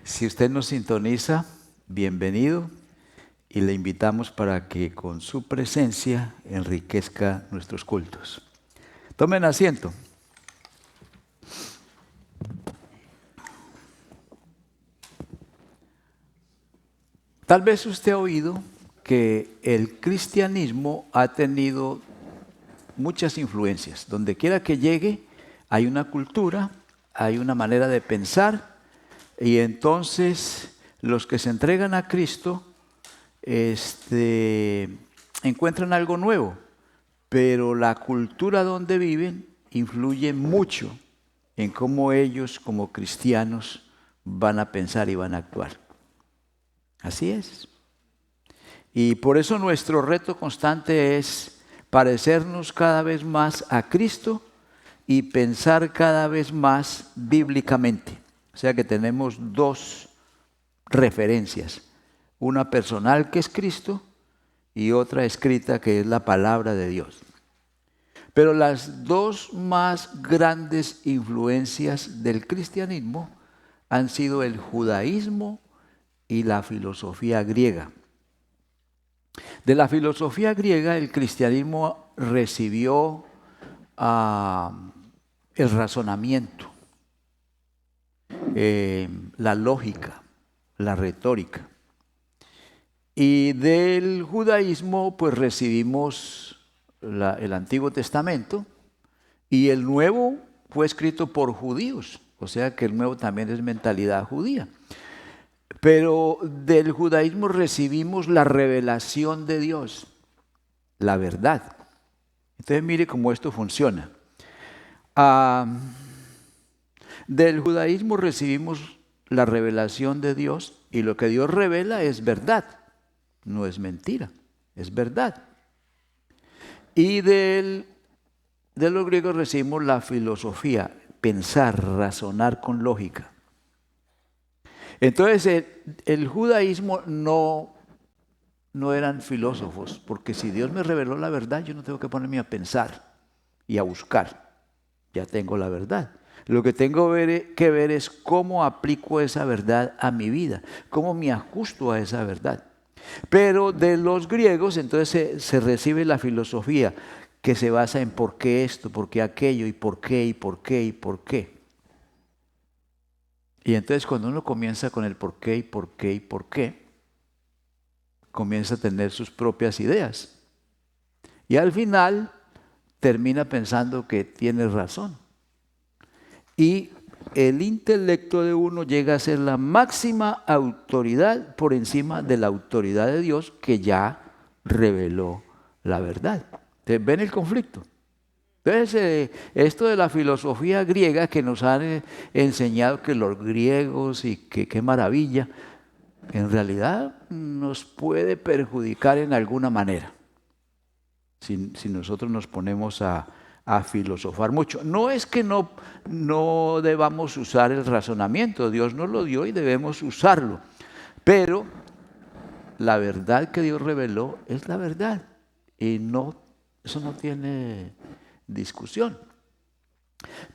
Si usted nos sintoniza, bienvenido y le invitamos para que con su presencia enriquezca nuestros cultos. Tomen asiento. Tal vez usted ha oído que el cristianismo ha tenido muchas influencias. Donde quiera que llegue, hay una cultura, hay una manera de pensar, y entonces los que se entregan a Cristo encuentran algo nuevo, pero la cultura donde viven influye mucho en cómo ellos como cristianos van a pensar y van a actuar. Así es. Y por eso nuestro reto constante es parecernos cada vez más a Cristo y pensar cada vez más bíblicamente. O sea que tenemos dos referencias, una personal que es Cristo y otra escrita que es la palabra de Dios. Pero las dos más grandes influencias del cristianismo han sido el judaísmo y la filosofía griega. De la filosofía griega, el cristianismo recibió el razonamiento, la lógica, la retórica. Y del judaísmo, pues recibimos el Antiguo Testamento, y el Nuevo fue escrito por judíos, o sea que el Nuevo también es mentalidad judía. Pero del judaísmo recibimos la revelación de Dios, la verdad. Entonces mire cómo esto funciona. Del judaísmo recibimos la revelación de Dios, y lo que Dios revela es verdad, no es mentira, es verdad. Y de los griegos recibimos la filosofía, pensar, razonar con lógica. Entonces el judaísmo no eran filósofos, porque si Dios me reveló la verdad, yo no tengo que ponerme a pensar y a buscar, ya tengo la verdad. Lo que tengo que ver es cómo aplico esa verdad a mi vida, cómo me ajusto a esa verdad. Pero de los griegos entonces se recibe la filosofía que se basa en por qué esto, por qué aquello, y por qué, y por qué, y por qué. Y entonces cuando uno comienza con el por qué, y por qué, y por qué, comienza a tener sus propias ideas. Y al final termina pensando que tiene razón. Y el intelecto de uno llega a ser la máxima autoridad por encima de la autoridad de Dios, que ya reveló la verdad. ¿Ven el conflicto? Entonces, esto de la filosofía griega que nos han enseñado que los griegos y que qué maravilla, en realidad nos puede perjudicar en alguna manera si nosotros nos ponemos a filosofar mucho. No es que no debamos usar el razonamiento, Dios nos lo dio y debemos usarlo, pero la verdad que Dios reveló es la verdad, y eso no tiene discusión.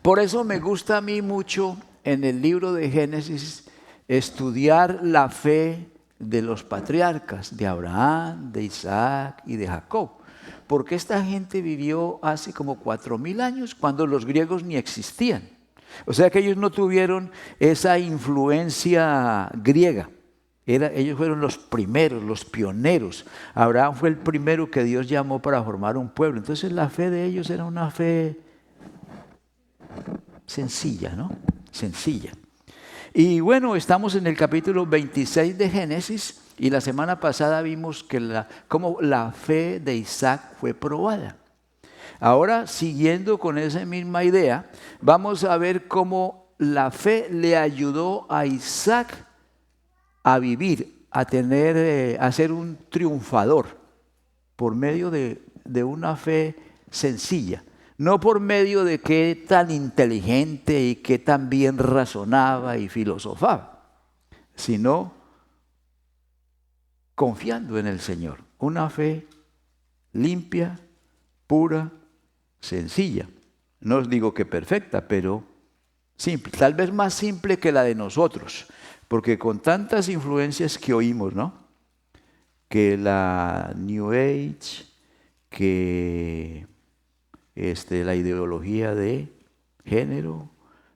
Por eso me gusta a mí mucho en el libro de Génesis estudiar la fe de los patriarcas, de Abraham, de Isaac y de Jacob, porque esta gente vivió hace como 4000 años, cuando los griegos ni existían. O sea que ellos no tuvieron esa influencia griega. Ellos fueron los primeros, los pioneros. Abraham fue el primero que Dios llamó para formar un pueblo. Entonces la fe de ellos era una fe sencilla, ¿no? Sencilla. Y bueno, estamos en el capítulo 26 de Génesis, y la semana pasada vimos cómo la fe de Isaac fue probada. Ahora, siguiendo con esa misma idea, vamos a ver cómo la fe le ayudó a Isaac a vivir, a ser un triunfador por medio de una fe sencilla. No por medio de qué tan inteligente y qué tan bien razonaba y filosofaba, sino confiando en el Señor. Una fe limpia, pura, sencilla. No os digo que perfecta, pero simple. Tal vez más simple que la de nosotros, Porque con tantas influencias que oímos, ¿no? Que la New Age, que la ideología de género,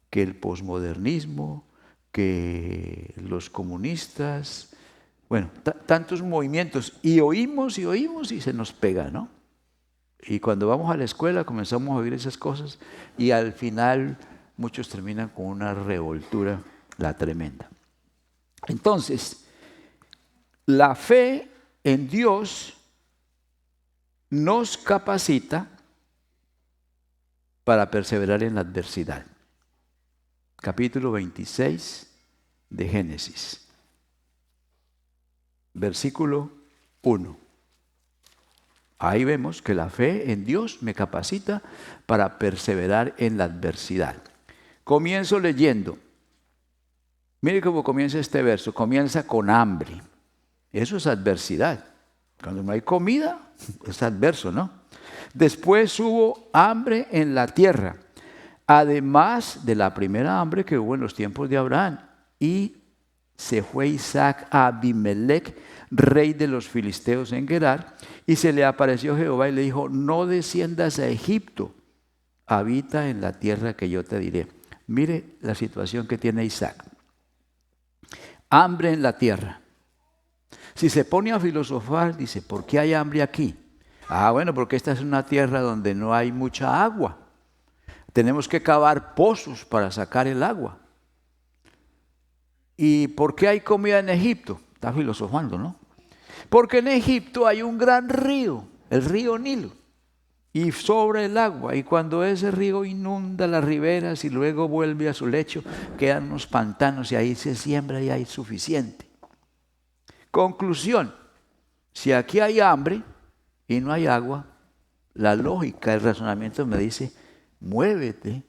que el posmodernismo, que los comunistas, bueno, tantos movimientos, y oímos y se nos pega, ¿no? Y cuando vamos a la escuela comenzamos a oír esas cosas y al final muchos terminan con una revoltura, la tremenda. Entonces, la fe en Dios nos capacita para perseverar en la adversidad. Capítulo 26 de Génesis, versículo 1. Ahí vemos que la fe en Dios me capacita para perseverar en la adversidad. Comienzo leyendo. Mire cómo comienza este verso. Comienza con hambre. Eso es adversidad. Cuando no hay comida, es adverso, ¿no? Después hubo hambre en la tierra, además de la primera hambre que hubo en los tiempos de Abraham. Y se fue Isaac a Abimelech, rey de los filisteos en Gerar, y se le apareció Jehová y le dijo: no desciendas a Egipto, habita en la tierra que yo te diré. Mire la situación que tiene Isaac. Hambre en la tierra. Si se pone a filosofar, dice: ¿por qué hay hambre aquí? Bueno, porque esta es una tierra donde no hay mucha agua. Tenemos que cavar pozos para sacar el agua. ¿Y por qué hay comida en Egipto? Está filosofando, ¿no? Porque en Egipto hay un gran río, el río Nilo, y sobra el agua. Y cuando ese río inunda las riberas y luego vuelve a su lecho, quedan unos pantanos y ahí se siembra y hay suficiente. Conclusión: si aquí hay hambre y no hay agua, la lógica, el razonamiento me dice: muévete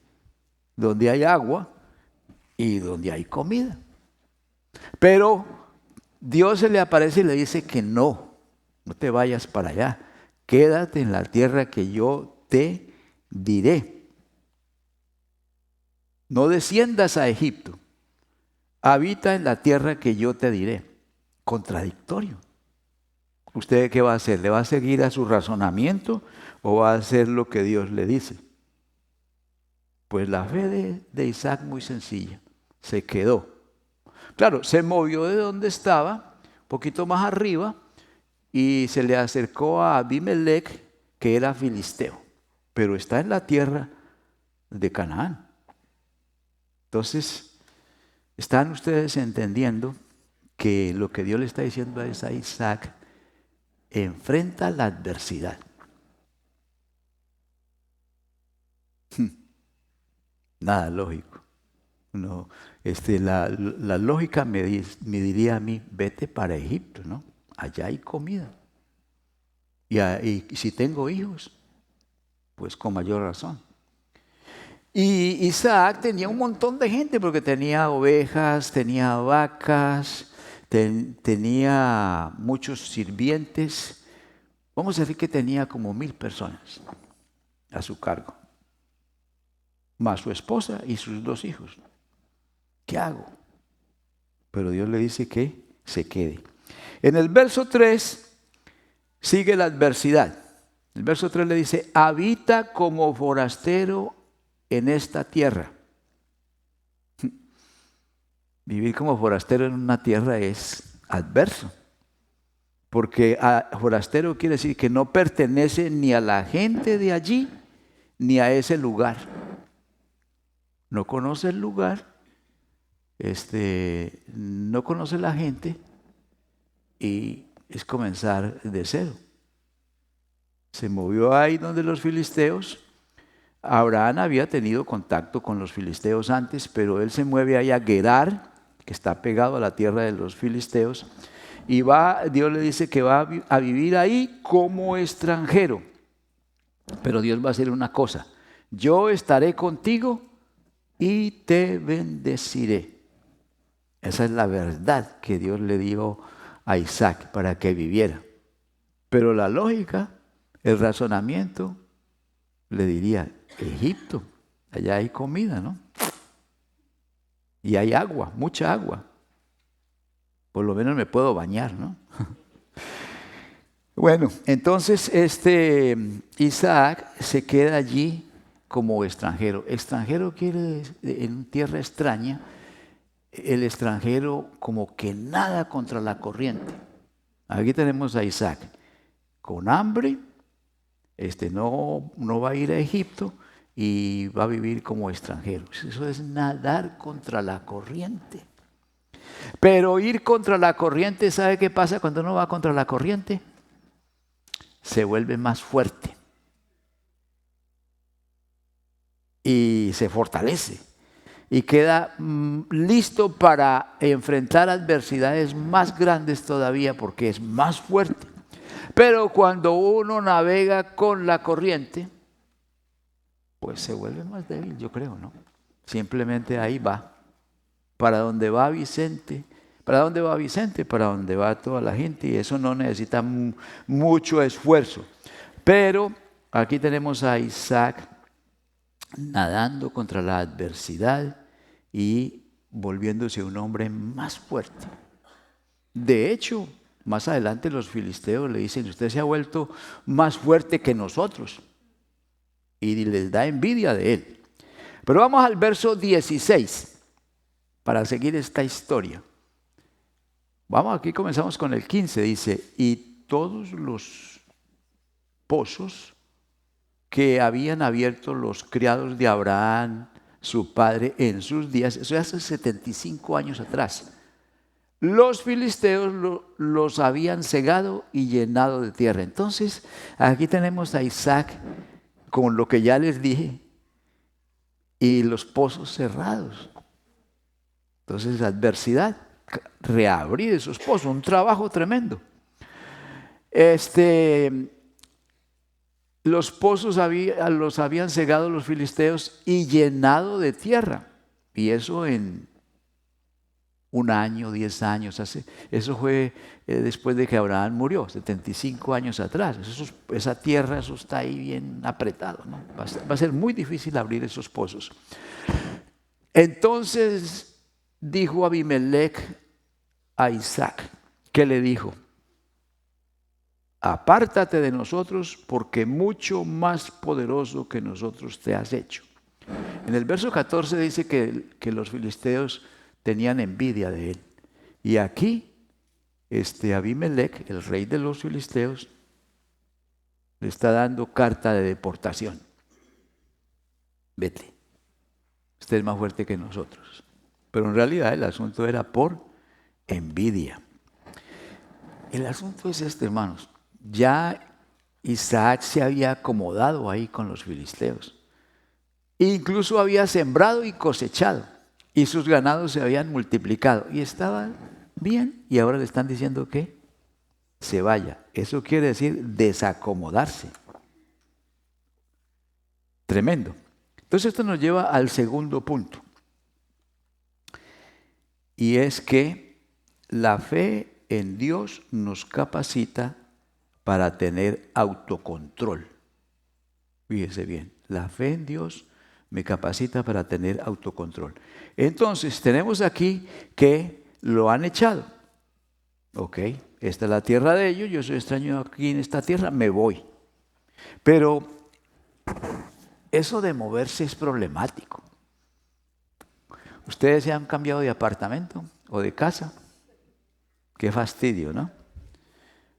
donde hay agua y donde hay comida. Pero Dios se le aparece y le dice que no te vayas para allá, quédate en la tierra que yo te diré. No desciendas a Egipto, habita en la tierra que yo te diré. Contradictorio. ¿Usted qué va a hacer? ¿Le va a seguir a su razonamiento o va a hacer lo que Dios le dice? Pues la fe de Isaac, muy sencilla, se quedó. Claro, se movió de donde estaba, un poquito más arriba, y se le acercó a Abimelech, que era filisteo, pero está en la tierra de Canaán. Entonces, ¿están ustedes entendiendo que lo que Dios le está diciendo es a Isaac? Enfrenta la adversidad. Nada lógico. No, la lógica me diría a mí: vete para Egipto, ¿no? Allá hay comida. Y si tengo hijos, pues con mayor razón. Y Isaac tenía un montón de gente porque tenía ovejas, tenía vacas, tenía muchos sirvientes. Vamos a decir que tenía como 1000 personas a su cargo, más su esposa y sus 2 hijos. ¿Qué hago? Pero Dios le dice que se quede. En el verso 3 sigue la adversidad. El verso 3 le dice: habita como forastero en esta tierra. Vivir como forastero en una tierra es adverso. Porque forastero quiere decir que no pertenece ni a la gente de allí, ni a ese lugar. No conoce el lugar, no conoce la gente, y es comenzar de cero. Se movió ahí donde los filisteos. Abraham había tenido contacto con los filisteos antes, pero él se mueve ahí a Gerar, que está pegado a la tierra de los filisteos, y Dios le dice que va a vivir ahí como extranjero. Pero Dios va a hacer una cosa: yo estaré contigo y te bendeciré. Esa es la verdad que Dios le dio a Isaac para que viviera. Pero la lógica, el razonamiento, le diría: Egipto, allá hay comida, ¿no? Y hay agua, mucha agua. Por lo menos me puedo bañar, ¿no? Bueno, entonces Isaac se queda allí como extranjero. Extranjero quiere decir, en tierra extraña, el extranjero como que nada contra la corriente. Aquí tenemos a Isaac con hambre, no va a ir a Egipto y va a vivir como extranjero. Eso es nadar contra la corriente. Pero ir contra la corriente, ¿sabe qué pasa cuando uno va contra la corriente? Se vuelve más fuerte y se fortalece y queda listo para enfrentar adversidades más grandes todavía porque es más fuerte. Pero cuando uno navega con la corriente, pues se vuelve más débil, yo creo, ¿no? Simplemente ahí va. ¿Para dónde va Vicente? ¿Para dónde va Vicente? Para dónde va toda la gente, y eso no necesita mucho esfuerzo. Pero aquí tenemos a Isaac nadando contra la adversidad y volviéndose un hombre más fuerte. De hecho, más adelante los filisteos le dicen: usted se ha vuelto más fuerte que nosotros, y les da envidia de él. Pero vamos al verso 16 para seguir esta historia. Vamos, aquí comenzamos con el 15, dice: y todos los pozos que habían abierto los criados de Abraham, su padre, en sus días, eso hace 75 años atrás, los filisteos los habían cegado y llenado de tierra. Entonces, aquí tenemos a Isaac con lo que ya les dije, y los pozos cerrados. Entonces, adversidad, reabrir esos pozos, un trabajo tremendo. Los pozos los habían cegado los filisteos y llenado de tierra. Y eso en 1 año, 10 años. Eso fue después de que Abraham murió, 75 años atrás. Esa tierra, eso está ahí bien apretado, ¿no? Va a ser muy difícil abrir esos pozos. Entonces dijo Abimelech a Isaac, ¿qué le dijo? Apártate de nosotros, porque mucho más poderoso que nosotros te has hecho. En el verso 14 dice que los filisteos tenían envidia de él. Y aquí, Abimelech, el rey de los filisteos, le está dando carta de deportación. Vete, usted es más fuerte que nosotros. Pero en realidad el asunto era por envidia. El asunto es hermanos. Ya Isaac se había acomodado ahí con los filisteos. Incluso había sembrado y cosechado. Y sus ganados se habían multiplicado. Y estaban bien. Y ahora le están diciendo que se vaya. Eso quiere decir desacomodarse. Tremendo. Entonces esto nos lleva al segundo punto. Y es que la fe en Dios nos capacita para tener autocontrol. Fíjese bien, la fe en Dios me capacita para tener autocontrol. Entonces, tenemos aquí que lo han echado. Ok, esta es la tierra de ellos, yo soy extraño aquí en esta tierra, me voy. Pero eso de moverse es problemático. ¿Ustedes se han cambiado de apartamento o de casa? Qué fastidio, ¿no?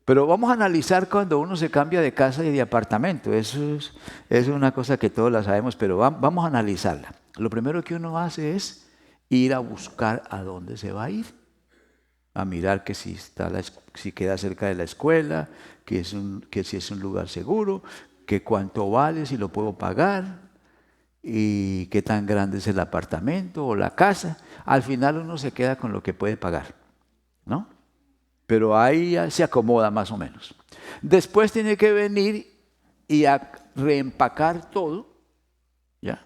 Pero vamos a analizar cuando uno se cambia de casa y de apartamento. Eso es una cosa que todos la sabemos, pero vamos a analizarla. Lo primero que uno hace es ir a buscar a dónde se va a ir. A mirar que si queda cerca de la escuela, que si es un lugar seguro, que cuánto vale, si lo puedo pagar, y qué tan grande es el apartamento o la casa. Al final uno se queda con lo que puede pagar, ¿no? Pero ahí ya se acomoda más o menos. Después tiene que venir y a reempacar todo, ¿ya?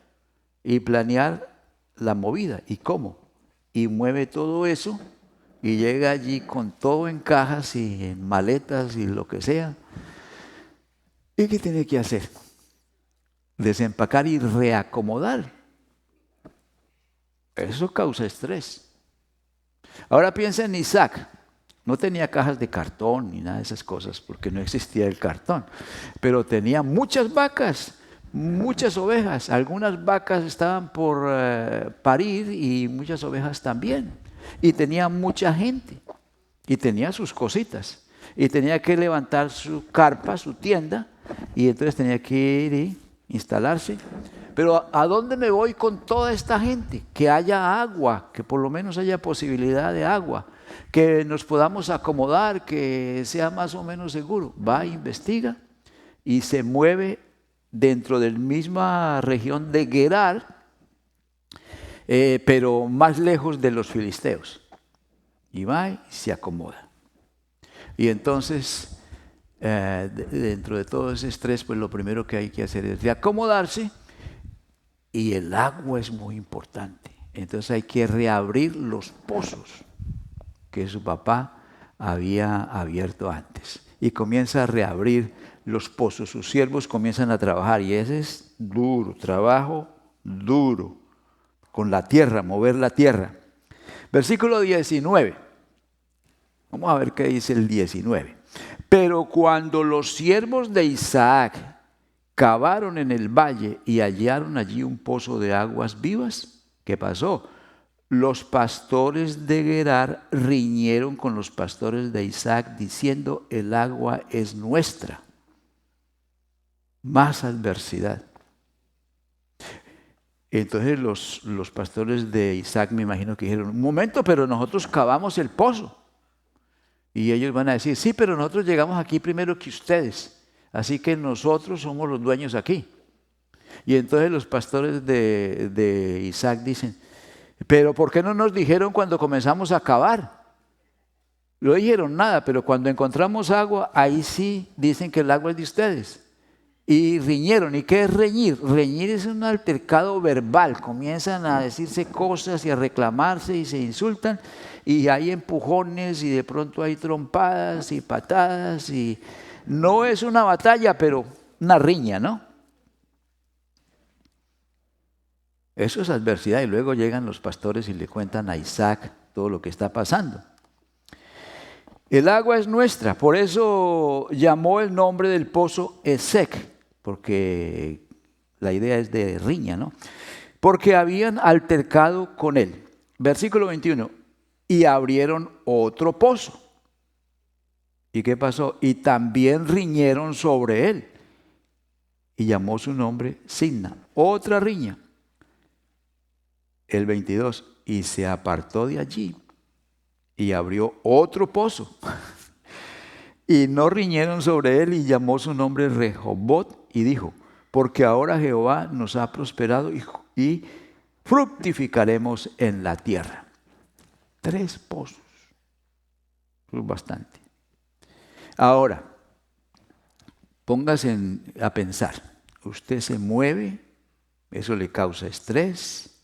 Y planear la movida. ¿Y cómo? Y mueve todo eso y llega allí con todo en cajas y en maletas y lo que sea. ¿Y qué tiene que hacer? Desempacar y reacomodar. Eso causa estrés. Ahora piensa en Isaac. No tenía cajas de cartón ni nada de esas cosas, porque no existía el cartón. Pero tenía muchas vacas, muchas ovejas. Algunas vacas estaban por parir y muchas ovejas también. Y tenía mucha gente. Y tenía sus cositas. Y tenía que levantar su carpa, su tienda. Y entonces tenía que ir y instalarse. Pero ¿a dónde me voy con toda esta gente? Que haya agua, que por lo menos haya posibilidad de agua, que nos podamos acomodar, que sea más o menos seguro. Va, investiga y se mueve dentro de la misma región de Gerar, pero más lejos de los filisteos. Y va y se acomoda. Y entonces, dentro de todo ese estrés, pues lo primero que hay que hacer es reacomodarse. Y el agua es muy importante. Entonces hay que reabrir los pozos que su papá había abierto antes. Y comienza a reabrir los pozos. Sus siervos comienzan a trabajar. Y ese es duro, trabajo duro. Con la tierra, mover la tierra. Versículo 19. Vamos a ver qué dice el 19. Pero cuando los siervos de Isaac cavaron en el valle y hallaron allí un pozo de aguas vivas, ¿qué pasó? Los pastores de Gerar riñeron con los pastores de Isaac diciendo: el agua es nuestra. Más adversidad. Entonces los pastores de Isaac, me imagino que dijeron: un momento, pero nosotros cavamos el pozo. Y ellos van a decir: sí, pero nosotros llegamos aquí primero que ustedes. Así que nosotros somos los dueños aquí. Y entonces los pastores de Isaac dicen: pero ¿por qué no nos dijeron cuando comenzamos a cavar? No dijeron nada, pero cuando encontramos agua, ahí sí dicen que el agua es de ustedes. Y riñeron. ¿Y qué es reñir? Reñir es un altercado verbal. Comienzan a decirse cosas y a reclamarse y se insultan. Y hay empujones y de pronto hay trompadas y patadas y... No es una batalla, pero una riña, ¿no? Eso es adversidad. Y luego llegan los pastores y le cuentan a Isaac todo lo que está pasando. El agua es nuestra, por eso llamó el nombre del pozo Esek, porque la idea es de riña, ¿no? Porque habían altercado con él. Versículo 21. Y abrieron otro pozo. ¿Y qué pasó? Y también riñeron sobre él. Y llamó su nombre Sidna. Otra riña. El 22. Y se apartó de allí y abrió otro pozo. Y no riñeron sobre él y llamó su nombre Rehobot y dijo: porque ahora Jehová nos ha prosperado y fructificaremos en la tierra. 3 pozos. Es bastante. Ahora, póngase a pensar. Usted se mueve, eso le causa estrés,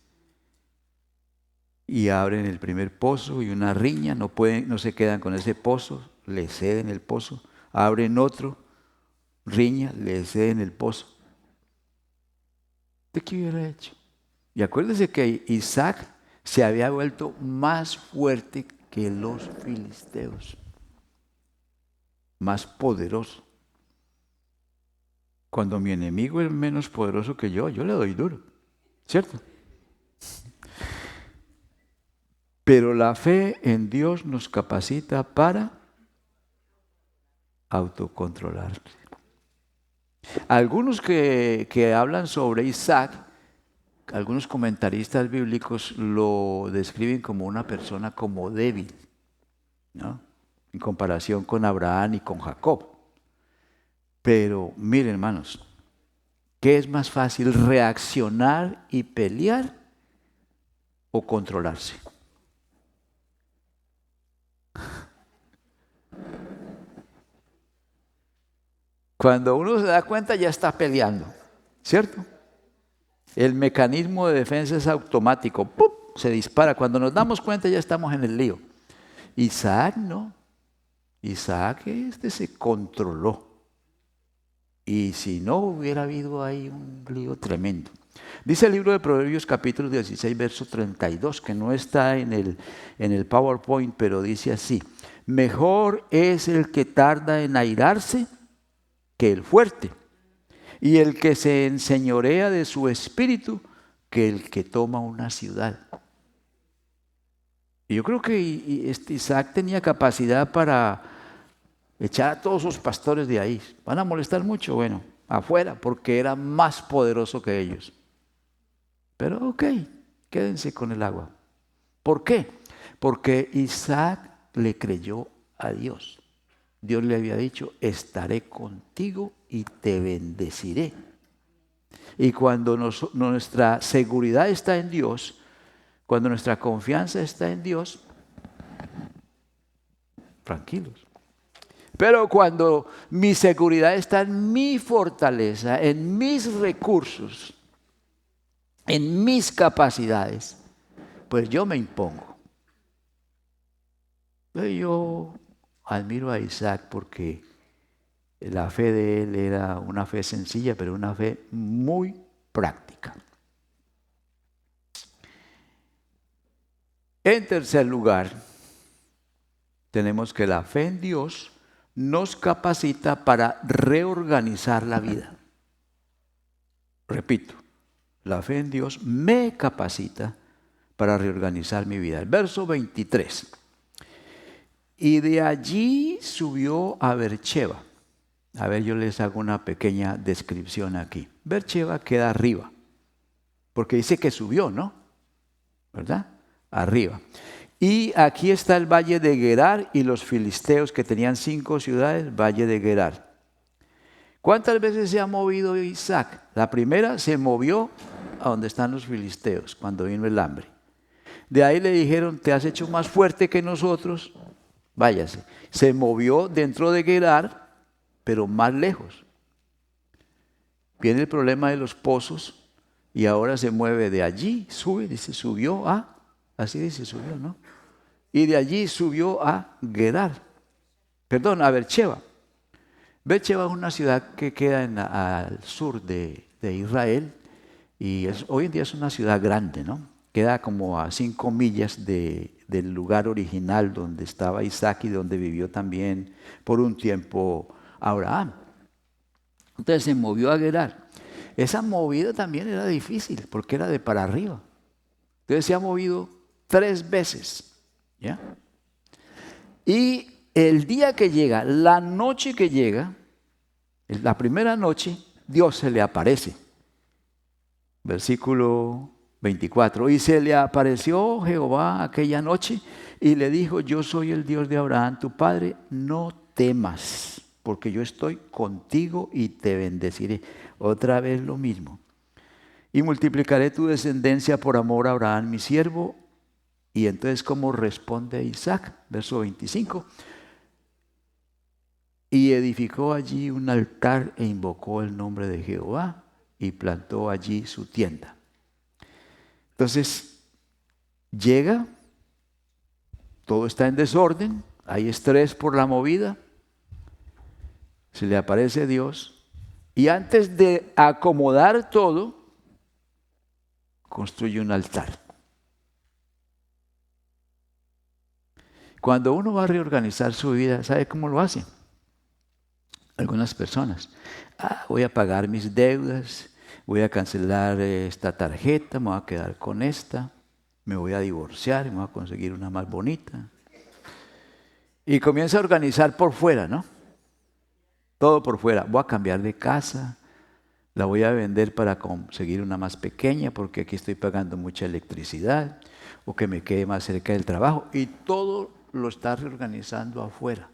y abren el primer pozo y una riña, no se quedan con ese pozo, le ceden el pozo, abren otro, riña, le ceden el pozo. ¿Usted qué hubiera hecho? Y acuérdese que Isaac se había vuelto más fuerte que los filisteos, más poderoso. Cuando mi enemigo es menos poderoso que yo le doy duro, ¿cierto? Pero la fe en Dios nos capacita para autocontrolarse. Algunos que hablan sobre Isaac, algunos comentaristas bíblicos lo describen como una persona como débil, ¿no? En comparación con Abraham y con Jacob. Pero miren, hermanos, ¿qué es más fácil, reaccionar y pelear o controlarse? Cuando uno se da cuenta ya está peleando, ¿cierto? El mecanismo de defensa es automático, ¡pum!, se dispara. Cuando nos damos cuenta ya estamos en el lío. Isaac no. Isaac se controló. Y si no, hubiera habido ahí un lío tremendo. Dice el libro de Proverbios capítulo 16, verso 32, que no está en el PowerPoint, pero dice así: Mejor es el que tarda en airarse que el fuerte, y el que se enseñorea de su espíritu que el que toma una ciudad. Y yo creo que Isaac tenía capacidad para echar a todos sus pastores de ahí. ¿Van a molestar mucho? Bueno, afuera, porque era más poderoso que ellos. Pero ok, quédense con el agua. ¿Por qué? Porque Isaac le creyó a Dios. Dios le había dicho, estaré contigo y te bendeciré. Y cuando nuestra seguridad está en Dios, cuando nuestra confianza está en Dios, tranquilos. Pero cuando mi seguridad está en mi fortaleza, en mis recursos, en mis capacidades, pues yo me impongo. Yo admiro a Isaac porque la fe de él era una fe sencilla, pero una fe muy práctica. En tercer lugar, tenemos que la fe en Dios nos capacita para reorganizar la vida. Repito, la fe en Dios me capacita para reorganizar mi vida. El verso 23. Y de allí subió a Beersheba. A ver, yo les hago una pequeña descripción aquí. Beersheba queda arriba, porque dice que subió, ¿no? ¿Verdad? Arriba. Y aquí está el valle de Gerar y los filisteos que tenían 5 ciudades, valle de Gerar. ¿Cuántas veces se ha movido Isaac? La primera se movió a donde están los filisteos, cuando vino el hambre. De ahí le dijeron, te has hecho más fuerte que nosotros, váyase. Se movió dentro de Gerar, pero más lejos. Viene el problema de los pozos y ahora se mueve de allí, sube, dice, subió a, así dice, subió, ¿no? Y de allí subió a Gerar, perdón, a Beersheba. Beersheba es una ciudad que queda al sur de Israel y hoy en día es una ciudad grande, ¿no? Queda como a 5 millas del lugar original donde estaba Isaac y donde vivió también por un tiempo Abraham. Entonces se movió a Gerar. Esa movida también era difícil porque era de para arriba. Entonces se ha movido 3 veces. ¿Ya? Y el día que llega, la noche que llega, la primera noche, Dios se le aparece. Versículo 24. Y se le apareció Jehová aquella noche y le dijo, yo soy el Dios de Abraham, tu padre, no temas, porque yo estoy contigo y te bendeciré. Otra vez lo mismo. Y multiplicaré tu descendencia por amor a Abraham, mi siervo. Y entonces, ¿cómo responde Isaac? Verso 25. Y edificó allí un altar e invocó el nombre de Jehová y plantó allí su tienda. Entonces, llega, todo está en desorden, hay estrés por la movida, se le aparece Dios y antes de acomodar todo, construye un altar. Cuando uno va a reorganizar su vida, ¿sabe cómo lo hace? Algunas personas, voy a pagar mis deudas, voy a cancelar esta tarjeta, me voy a quedar con esta, me voy a divorciar, me voy a conseguir una más bonita. Y comienza a organizar por fuera, ¿no? Todo por fuera. Voy a cambiar de casa, la voy a vender para conseguir una más pequeña porque aquí estoy pagando mucha electricidad o que me quede más cerca del trabajo. Y todo lo está reorganizando afuera.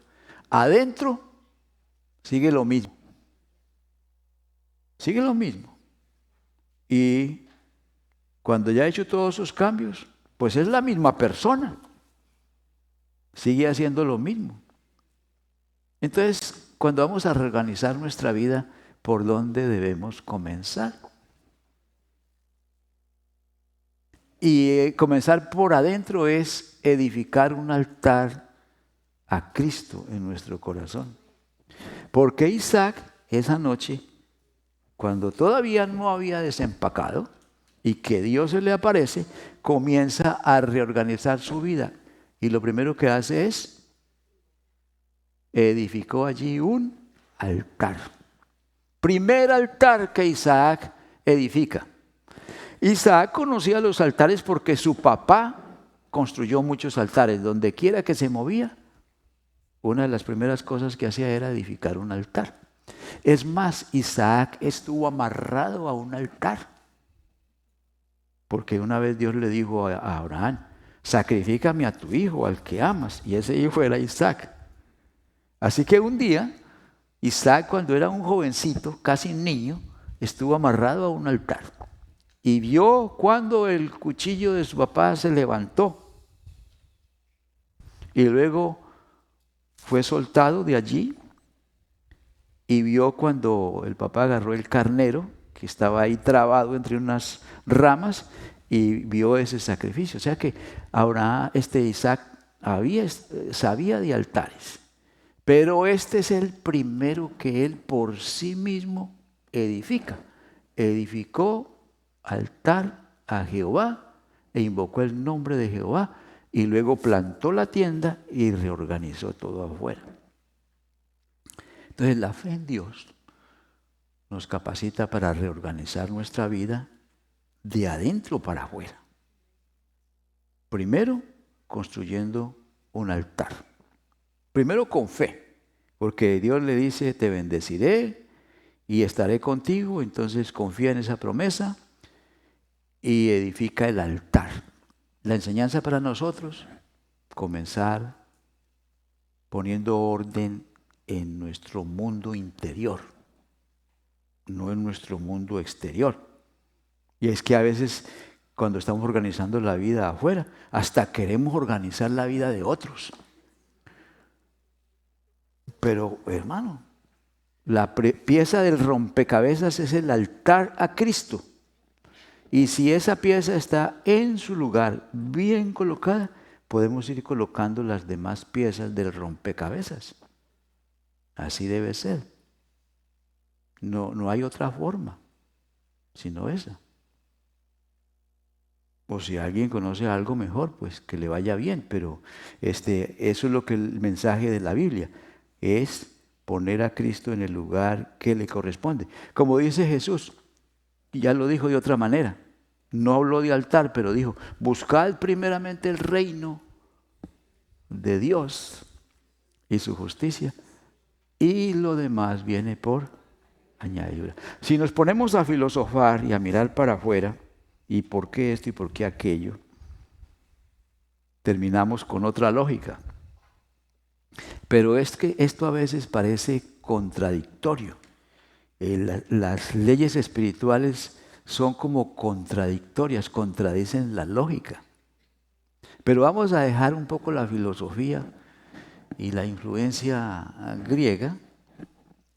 Adentro sigue lo mismo. Sigue lo mismo. Y cuando ya ha hecho todos esos cambios, pues es la misma persona. Sigue haciendo lo mismo. Entonces, cuando vamos a reorganizar nuestra vida, ¿por dónde debemos comenzar? Y comenzar por adentro es edificar un altar a Cristo en nuestro corazón. Porque Isaac, esa noche, cuando todavía no había desempacado y que Dios se le aparece, comienza a reorganizar su vida. Y lo primero que hace es edificó allí un altar. Primer altar que Isaac edifica. Isaac conocía los altares porque su papá construyó muchos altares. Donde quiera que se movía, una de las primeras cosas que hacía era edificar un altar. Es más, Isaac estuvo amarrado a un altar. Porque una vez Dios le dijo a Abraham, sacrifícame a tu hijo, al que amas. Y ese hijo era Isaac. Así que un día, Isaac, cuando era un jovencito, casi un niño, estuvo amarrado a un altar. Y vio cuando el cuchillo de su papá se levantó. Y luego fue soltado de allí. Y vio cuando el papá agarró el carnero, que estaba ahí trabado entre unas ramas, y vio ese sacrificio. O sea que ahora Isaac sabía de altares. Pero este es el primero que él por sí mismo edifica. Edificó altar a Jehová e invocó el nombre de Jehová y luego plantó la tienda y reorganizó todo afuera. Entonces la fe en Dios nos capacita para reorganizar nuestra vida de adentro para afuera. Primero, construyendo un altar. Primero con fe, porque Dios le dice, te bendeciré y estaré contigo. Entonces confía en esa promesa y edifica el altar. La enseñanza para nosotros, comenzar poniendo orden en nuestro mundo interior, no en nuestro mundo exterior. Y es que a veces cuando estamos organizando la vida afuera, hasta queremos organizar la vida de otros. Pero hermano, la pieza del rompecabezas es el altar a Cristo. Y si esa pieza está en su lugar, bien colocada, podemos ir colocando las demás piezas del rompecabezas. Así debe ser. No hay otra forma, sino esa. O si alguien conoce algo mejor, pues que le vaya bien. Pero eso es lo que el mensaje de la Biblia es: poner a Cristo en el lugar que le corresponde. Como dice Jesús, ya lo dijo de otra manera. No habló de altar, pero dijo, buscad primeramente el reino de Dios y su justicia, y lo demás viene por añadidura. Si nos ponemos a filosofar y a mirar para afuera, y por qué esto y por qué aquello, terminamos con otra lógica. Pero es que esto a veces parece contradictorio. Las leyes espirituales son como contradictorias, contradicen la lógica. Pero vamos a dejar un poco la filosofía y la influencia griega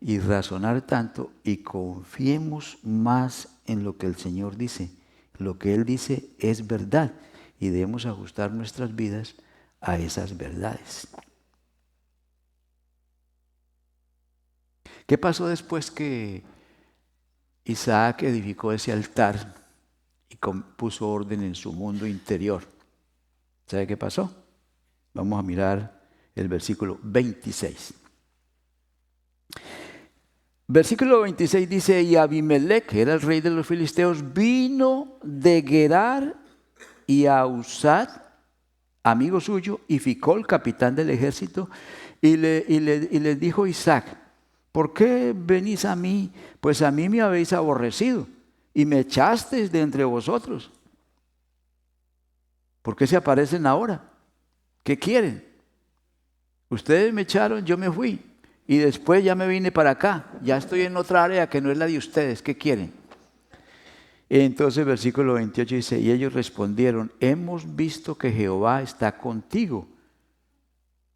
y razonar tanto y confiemos más en lo que el Señor dice. Lo que Él dice es verdad y debemos ajustar nuestras vidas a esas verdades. ¿Qué pasó después que Isaac edificó ese altar y puso orden en su mundo interior? ¿Sabe qué pasó? Vamos a mirar el versículo 26. Versículo 26 dice, y Abimelech, que era el rey de los filisteos, vino de Gerar y a Usad, amigo suyo, y Ficol, capitán del ejército, y le dijo a Isaac, ¿por qué venís a mí? Pues a mí me habéis aborrecido y me echasteis de entre vosotros. ¿Por qué se aparecen ahora? ¿Qué quieren? Ustedes me echaron, yo me fui. Y después ya me vine para acá. Ya estoy en otra área que no es la de ustedes. ¿Qué quieren? Entonces versículo 28 dice, y ellos respondieron, hemos visto que Jehová está contigo.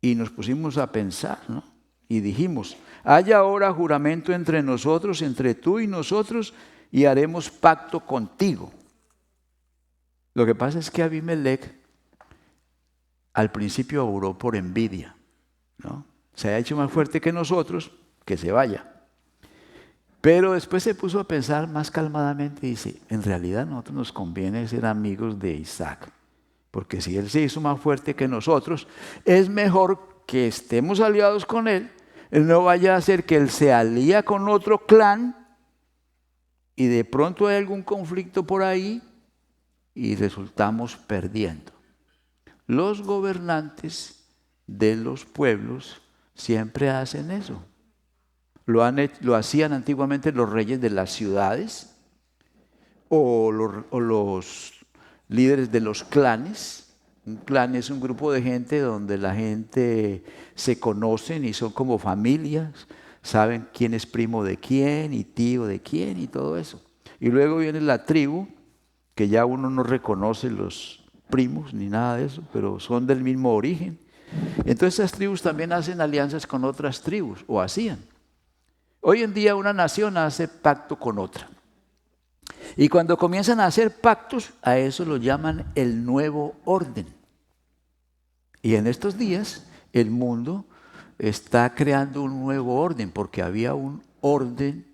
Y nos pusimos a pensar, ¿no? Y dijimos, haya ahora juramento entre nosotros, entre tú y nosotros, y haremos pacto contigo. Lo que pasa es que Abimelech al principio obró por envidia, ¿no? Se ha hecho más fuerte que nosotros, que se vaya. Pero después se puso a pensar más calmadamente y dice, en realidad a nosotros nos conviene ser amigos de Isaac, porque si él se hizo más fuerte que nosotros, es mejor que estemos aliados con él, no vaya a ser que él se alía con otro clan y de pronto hay algún conflicto por ahí y resultamos perdiendo. Los gobernantes de los pueblos siempre hacen eso. Lo hacían antiguamente los reyes de las ciudades o los líderes de los clanes. Un clan es un grupo de gente donde la gente se conocen y son como familias, saben quién es primo de quién y tío de quién y todo eso. Y luego viene la tribu, que ya uno no reconoce los primos ni nada de eso, pero son del mismo origen. Entonces esas tribus también hacen alianzas con otras tribus, o hacían. Hoy en día una nación hace pacto con otra. Y cuando comienzan a hacer pactos, a eso lo llaman el nuevo orden. Y en estos días el mundo está creando un nuevo orden, porque había un orden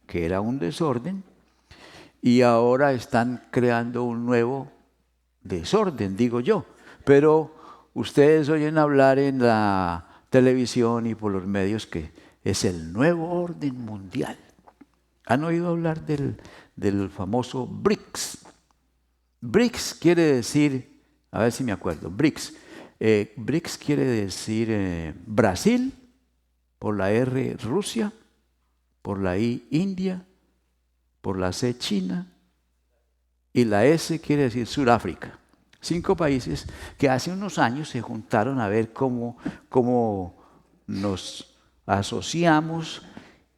que era un desorden, y ahora están creando un nuevo desorden, digo yo. Pero ustedes oyen hablar en la televisión y por los medios que es el nuevo orden mundial. ¿Han oído hablar del famoso BRICS? BRICS quiere decir, a ver si me acuerdo, BRICS quiere decir Brasil, por la R Rusia, por la I India, por la C China y la S quiere decir Sudáfrica. 5 países que hace unos años se juntaron a ver cómo nos asociamos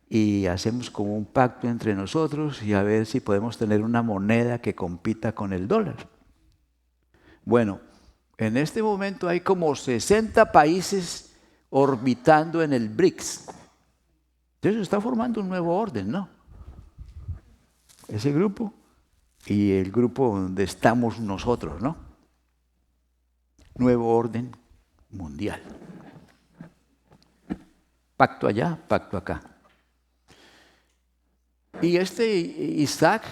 y hacemos como un pacto entre nosotros y a ver si podemos tener una moneda que compita con el dólar. Bueno, en este momento hay como 60 países orbitando en el BRICS. Entonces se está formando un nuevo orden, ¿no? Ese grupo y el grupo donde estamos nosotros, ¿no? Nuevo orden mundial. Pacto allá, pacto acá. Y Isaac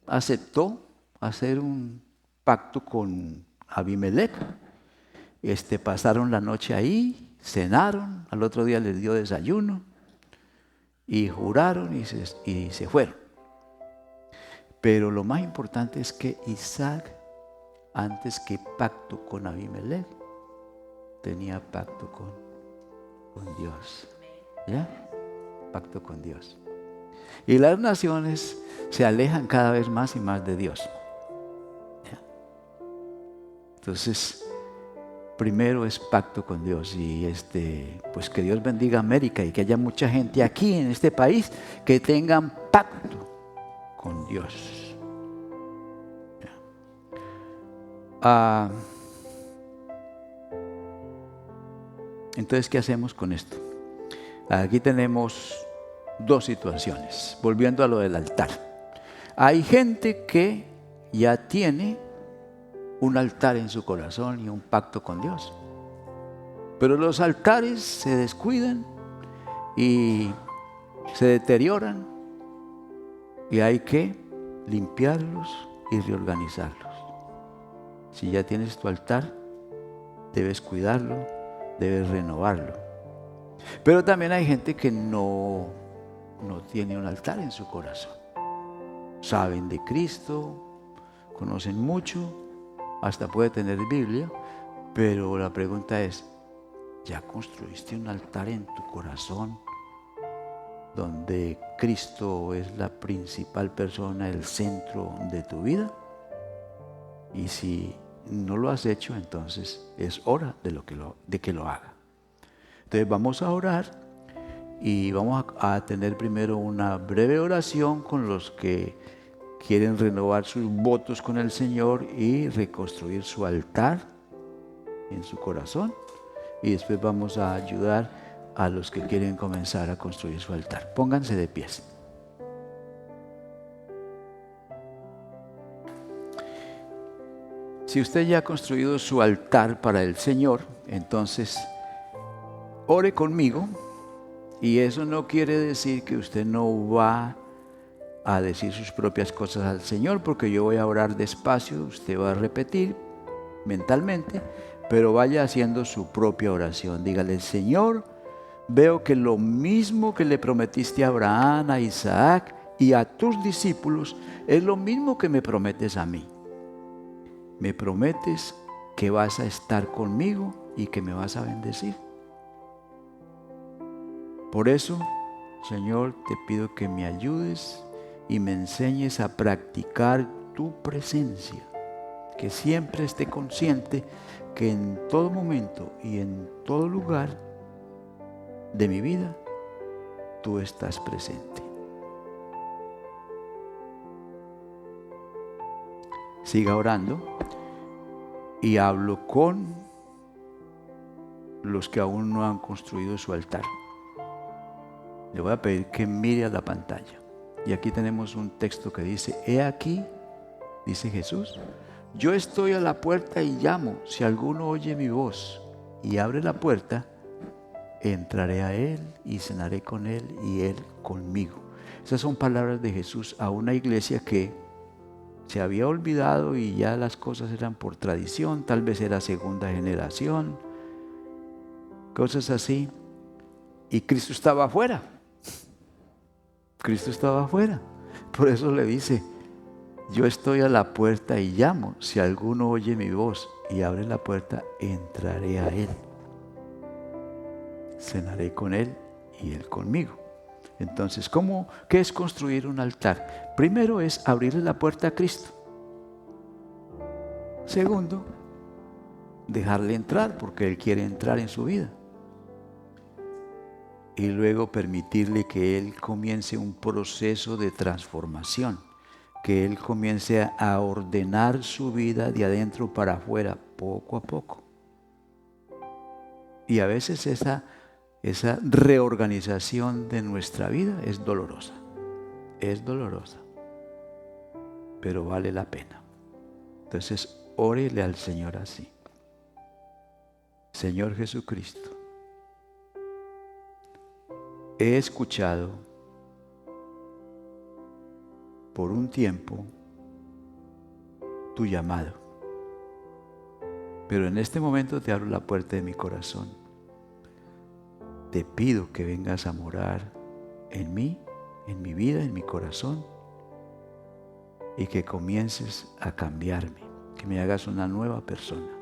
aceptó hacer un pacto con Abimelech. Pasaron la noche ahí, cenaron, al otro día les dio desayuno y juraron y se fueron. Pero lo más importante es que Isaac, antes que pacto con Abimelech, tenía pacto con Dios. ¿Ya? Pacto con Dios. Y las naciones se alejan cada vez más y más de Dios. ¿Ya? Entonces, primero es pacto con Dios y pues que Dios bendiga América y que haya mucha gente aquí en este país que tengan pacto con Dios. Entonces, ¿qué hacemos con esto? Aquí tenemos 2 situaciones, volviendo a lo del altar. Hay gente que ya tiene un altar en su corazón y un pacto con Dios, pero los altares se descuidan y se deterioran y hay que limpiarlos y reorganizarlos. Si ya tienes tu altar, debes cuidarlo, debes renovarlo. Pero también hay gente que no tiene un altar en su corazón. Saben de Cristo, conocen mucho, hasta puede tener Biblia, pero la pregunta es, ¿ya construiste un altar en tu corazón donde Cristo es la principal persona, el centro de tu vida? Y si no lo has hecho, entonces es hora de que lo haga. Entonces vamos a orar y vamos a tener primero una breve oración con los que quieren renovar sus votos con el Señor y reconstruir su altar en su corazón. Y después vamos a ayudar a los que quieren comenzar a construir su altar. Pónganse de pies. Si usted ya ha construido su altar para el Señor, entonces ore conmigo. Y eso no quiere decir que usted no va a decir sus propias cosas al Señor, porque yo voy a orar despacio, usted va a repetir mentalmente, pero vaya haciendo su propia oración. Dígale: Señor, veo que lo mismo que le prometiste a Abraham, a Isaac y a tus discípulos, es lo mismo que me prometes a mí. Me prometes que vas a estar conmigo y que me vas a bendecir. Por eso, Señor, te pido que me ayudes y me enseñes a practicar tu presencia, que siempre esté consciente que en todo momento y en todo lugar de mi vida, tú estás presente. Siga orando y hablo con los que aún no han construido su altar. Le voy a pedir que mire a la pantalla. Y aquí tenemos un texto que dice: he aquí, dice Jesús, yo estoy a la puerta y llamo. Si alguno oye mi voz y abre la puerta, entraré a él y cenaré con él y él conmigo. Esas son palabras de Jesús a una iglesia que se había olvidado y ya las cosas eran por tradición, tal vez era segunda generación, cosas así. Y Cristo estaba afuera. Cristo estaba afuera. Por eso le dice: yo estoy a la puerta y llamo. Si alguno oye mi voz y abre la puerta, entraré a él. Cenaré con él y él conmigo. Entonces, ¿qué es construir un altar? Primero es abrirle la puerta a Cristo. Segundo, dejarle entrar porque Él quiere entrar en su vida. Y luego permitirle que Él comience un proceso de transformación, que Él comience a ordenar su vida de adentro para afuera, poco a poco. Y a veces esa reorganización de nuestra vida es dolorosa, pero vale la pena. Entonces, órele al Señor así: Señor Jesucristo, he escuchado por un tiempo tu llamado, pero en este momento te abro la puerta de mi corazón. Te pido que vengas a morar en mí, en mi vida, en mi corazón, y que comiences a cambiarme, que me hagas una nueva persona.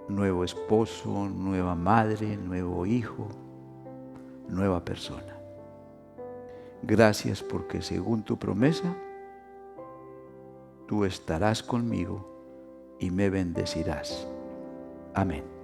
Nuevo esposo, nueva madre, nuevo hijo, nueva persona. Gracias porque según tu promesa, tú estarás conmigo y me bendecirás. Amén.